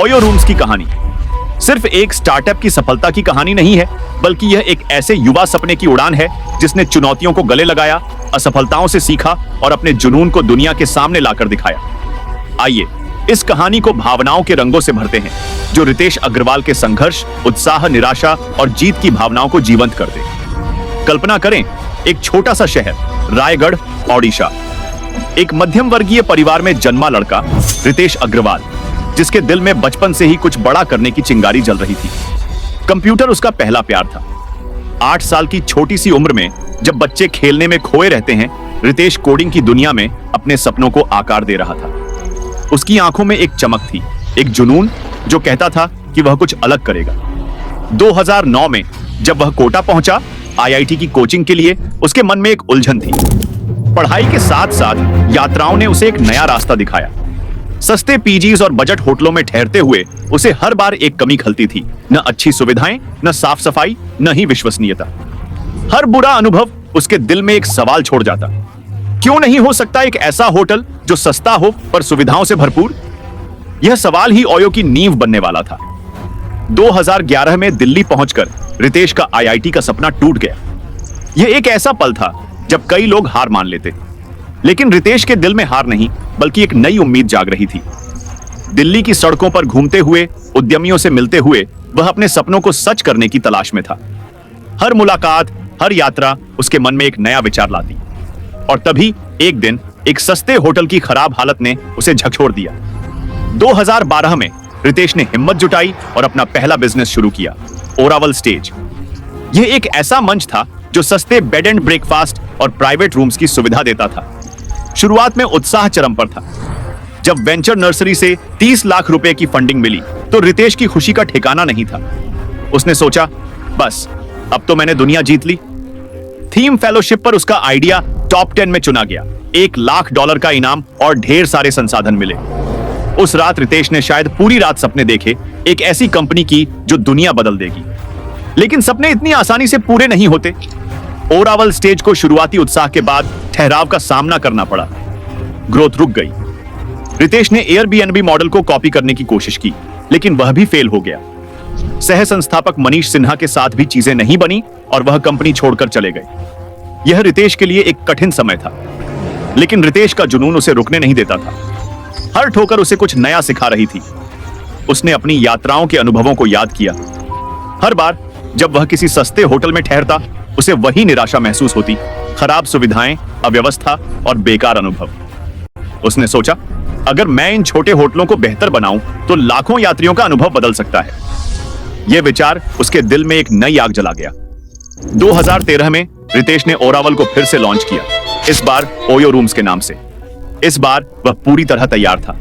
OYO rooms की कहानी सिर्फ एक स्टार्टअप की सफलता की कहानी नहीं है, बल्कि यह एक ऐसे युवा सपने की उड़ान है जिसने चुनौतियों को गले लगाया, असफलताओं से सीखा और अपने जुनून को दुनिया के सामने लाकर दिखाया। आइए इस कहानी को भावनाओं के रंगों से भरते हैं, जो रितेश अग्रवाल के संघर्ष, उत्साह, निराशा और जीत की भावनाओं को जीवंत कर दे। कल्पना करें, एक छोटा सा शहर रायगढ़, ओडिशा। एक मध्यम वर्गीय परिवार में जन्मा लड़का रितेश अग्रवाल, जिसके दिल में बचपन से ही कुछ बड़ा करने की चिंगारी जल रही थी। कंप्यूटर उसका पहला प्यार था। 8 साल की छोटी सी उम्र में जब बच्चे खेलने में खोए रहते हैं, रितेश कोडिंग की दुनिया में अपने सपनों को आकार दे रहा था। उसकी आंखों में एक चमक थी, एक जुनून जो कहता था कि वह कुछ अलग करेगा। 2009 में जब वह कोटा पहुंचा, आईआईटी की कोचिंग के लिए, उसके मन में एक उलझन थी। पढ़ाई के साथ साथ यात्राओं ने उसे एक नया रास्ता दिखाया। सस्ते पीजीज और बजट होटलों में ठहरते हुए उसे हर बार एक कमी खलती थी, न अच्छी सुविधाएं, न साफ सफाई, न ही विश्वसनीयता। हर बुरा अनुभव उसके दिल में एक सवाल छोड़ जाता, क्यों नहीं हो सकता एक ऐसा होटल जो सस्ता हो पर सुविधाओं से भरपूर? यह सवाल ही ओयो की नींव बनने वाला था। 2011 में दिल्ली पहुंचकर रितेश का आईआईटी का सपना टूट गया। यह एक ऐसा पल था जब कई लोग हार मान लेते, लेकिन रितेश के दिल में हार नहीं, बल्कि एक नई उम्मीद जाग रही थी। दिल्ली की सड़कों पर घूमते हुए, उद्यमियों से मिलते हुए, वह अपने सपनों को सच करने की तलाश में था। हर मुलाकात, हर यात्रा उसके मन में एक नया विचार लाती। और तभी एक दिन एक सस्ते होटल की खराब हालत ने उसे झकझोर दिया। 2012 में रितेश ने हिम्मत जुटाई और अपना पहला बिजनेस शुरू किया, ओरावल स्टेज। यह एक ऐसा मंच था जो सस्ते बेड एंड ब्रेकफास्ट और प्राइवेट रूम्स की सुविधा देता था। शुरुआत में उत्साह चरम पर था। जब वेंचर नर्सरी से 30 लाख रुपए की फंडिंग मिली तो रितेश की खुशी का ठिकाना नहीं था। उसने सोचा, बस अब तो मैंने दुनिया जीत ली। थीम फेलोशिप पर उसका आइडिया टॉप 10 में चुना गया। $1 लाख का इनाम और ढेर सारे संसाधन मिले। उस रात रितेश ने शायद पूरी रात सपने देखे, एक ऐसी कंपनी की जो दुनिया बदल देगी। लेकिन सपने इतनी आसानी से पूरे नहीं होते। ओरावल स्टेज को शुरुआती उत्साह के बाद ठहराव का सामना करना पड़ा। ग्रोथ रुक गई। रितेश ने एयरबीएनबी मॉडल को कॉपी करने की कोशिश की, लेकिन वह भी फेल हो गया। सह संस्थापक मनीष सिन्हा के साथ भी चीजें नहीं बनी और वह कंपनी छोड़कर चले गए। यह रितेश के लिए एक कठिन समय था, लेकिन रितेश का जुनून उसे रुकने नहीं देता था। हर ठोकर उसे कुछ नया सिखा रही थी। उसने अपनी यात्राओं के अनुभवों को याद किया। हर बार जब वह किसी सस्ते होटल में ठहरता, उसे वही निराशा महसूस होती, खराब सुविधाएं, अव्यवस्था और बेकार अनुभव। उसने सोचा, अगर मैं इन छोटे होटलों को बेहतर बनाऊं तो लाखों यात्रियों का अनुभव बदल सकता है। यह विचार उसके दिल में एक नई आग जला गया। 2013 में रितेश ने ओरावल को फिर से लॉन्च किया, इस बार ओयो रूम्स के नाम से। इस बार वह पूरी तरह तैयार था।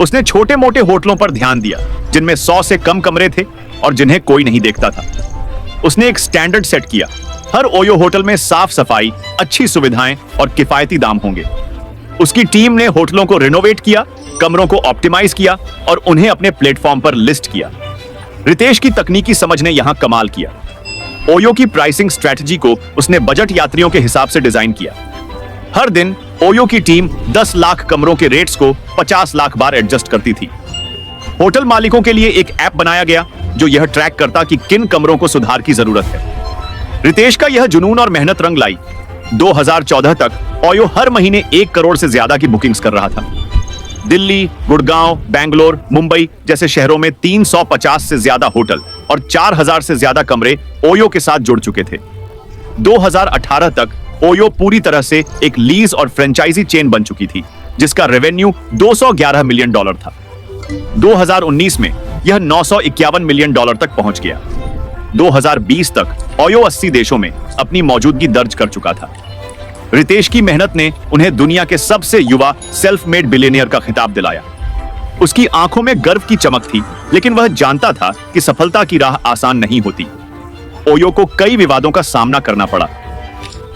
उसने छोटे मोटे होटलों पर ध्यान दिया, जिनमें 100 से कम कमरे थे और जिन्हें कोई नहीं देखता था। उसने एक स्टैंडर्ड सेट किया, हर ओयो होटल में साफ सफाई, अच्छी सुविधाएं और किफायती दाम होंगे। उसकी टीम ने होटलों को रिनोवेट किया, कमरों को ऑप्टिमाइज किया और उन्हें अपने प्लेटफॉर्म पर लिस्ट किया। रितेश की तकनीकी समझ ने यहां कमाल किया। ओयो की प्राइसिंग स्ट्रेटजी को उसने बजट यात्रियों के हिसाब से डिजाइन किया। हर दिन ओयो की टीम 10 लाख कमरों के रेट्स को 50 लाख बार एडजस्ट करती थी। होटल मालिकों के लिए एक ऐप बनाया गया जो यह ट्रैक करता कि किन कमरों को सुधार की जरूरत है। रितेश का यह जुनून और मेहनत रंग लाई। 2014 तक ओयो हर महीने 1 करोड़ से ज्यादा की बुकिंग्स कर रहा था। दिल्ली, गुड़गांव, बेंगलोर, मुंबई जैसे शहरों में 350 से ज्यादा होटल और 4000 से ज्यादा कमरे ओयो के साथ जुड़ चुके थे। 2018 तक ओयो पूरी तरह से एक लीज और फ्रेंचाइजी चेन बन चुकी थी, जिसका रेवेन्यू $211 मिलियन था। 2019 में यह $951 मिलियन तक पहुंच गया। 2020 तक ओयो 80 देशों में अपनी मौजूदगी दर्ज कर चुका था। रितेश की मेहनत ने उन्हें दुनिया के सबसे युवा सेल्फ मेड बिलियनियर का खिताब दिलाया। उसकी आंखों में गर्व की चमक थी, लेकिन वह जानता था कि सफलता की राह आसान नहीं होती। ओयो को कई विवादों का सामना करना पड़ा।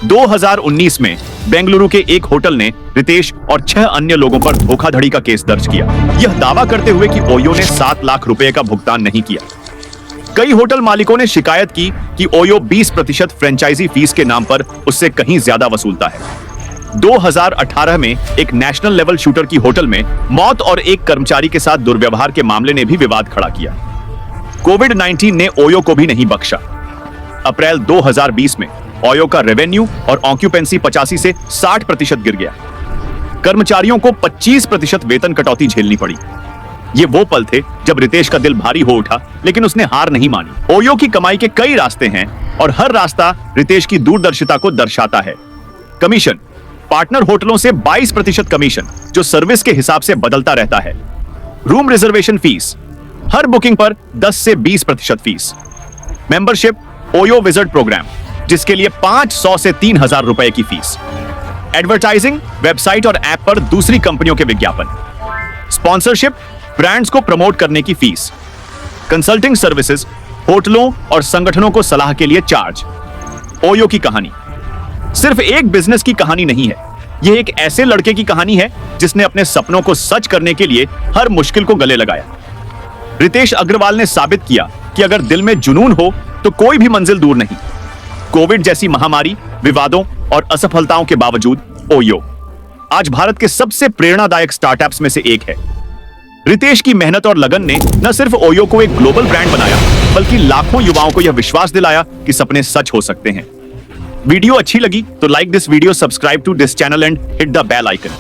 2019 में बेंगलुरु के एक होटल ने रितेश और 6 अन्य लोगों पर धोखाधड़ी का केस दर्ज किया, यह दावा करते हुए कि ओयो ने 7 लाख रुपए का भुगतान नहीं किया। कई होटल मालिकों ने शिकायत की कि ओयो 20% फ्रेंचाइजी फीस के नाम पर उससे कहीं ज्यादा वसूलता है। 2018 में एक नेशनल लेवल शूटर की होटल में मौत और एक कर्मचारी के साथ दुर्व्यवहार के मामले ने भी विवाद खड़ा किया। कोविड-19 ने ओयो को भी नहीं बख्शा। अप्रैल 2020 में ओयो का रेवेन्यू और ऑक्यूपेंसी 85 से 60% गिर गया। कर्मचारियों को 25% वेतन कटौती झेलनी पड़ी। ये वो पल थे जब रितेश का दिल भारी हो उठा, लेकिन उसने हार नहीं मानी। ओयो की कमाई के कई रास्ते हैं और हर रास्ता रितेश की दूरदर्शिता को दर्शाता है। कमीशन, पार्टनर होटलों से 22% कमीशन, जो सर्विस के हिसाब से बदलता रहता है। रूम रिजर्वेशन फीस, हर बुकिंग पर 10 से 20% fee. Membership, OYO visit programme, जिसके लिए 500 से 3000 रुपए की फीस। एडवर्टाइजिंग, वेबसाइट और ऐप पर दूसरी कंपनियों के विज्ञापन। स्पॉन्सरशिप, ब्रांड्स को प्रमोट करने की फीस। कंसल्टिंग सर्विसेज, होटलों और संगठनों को सलाह के लिए चार्ज। ओयो की कहानी सिर्फ एक बिजनेस की कहानी नहीं है, यह एक ऐसे लड़के की कहानी है जिसने अपने सपनों को सच करने के लिए हर मुश्किल को गले लगाया। रितेश अग्रवाल ने साबित किया कि अगर दिल में जुनून हो तो कोई भी मंजिल दूर नहीं। कोविड जैसी महामारी, विवादों और असफलताओं के बावजूद ओयो आज भारत के सबसे प्रेरणादायक स्टार्टअप्स में से एक है। रितेश की मेहनत और लगन ने न सिर्फ ओयो को एक ग्लोबल ब्रांड बनाया, बल्कि लाखों युवाओं को यह विश्वास दिलाया कि सपने सच हो सकते हैं। वीडियो अच्छी लगी तो like this video, subscribe to this channel and hit the bell icon.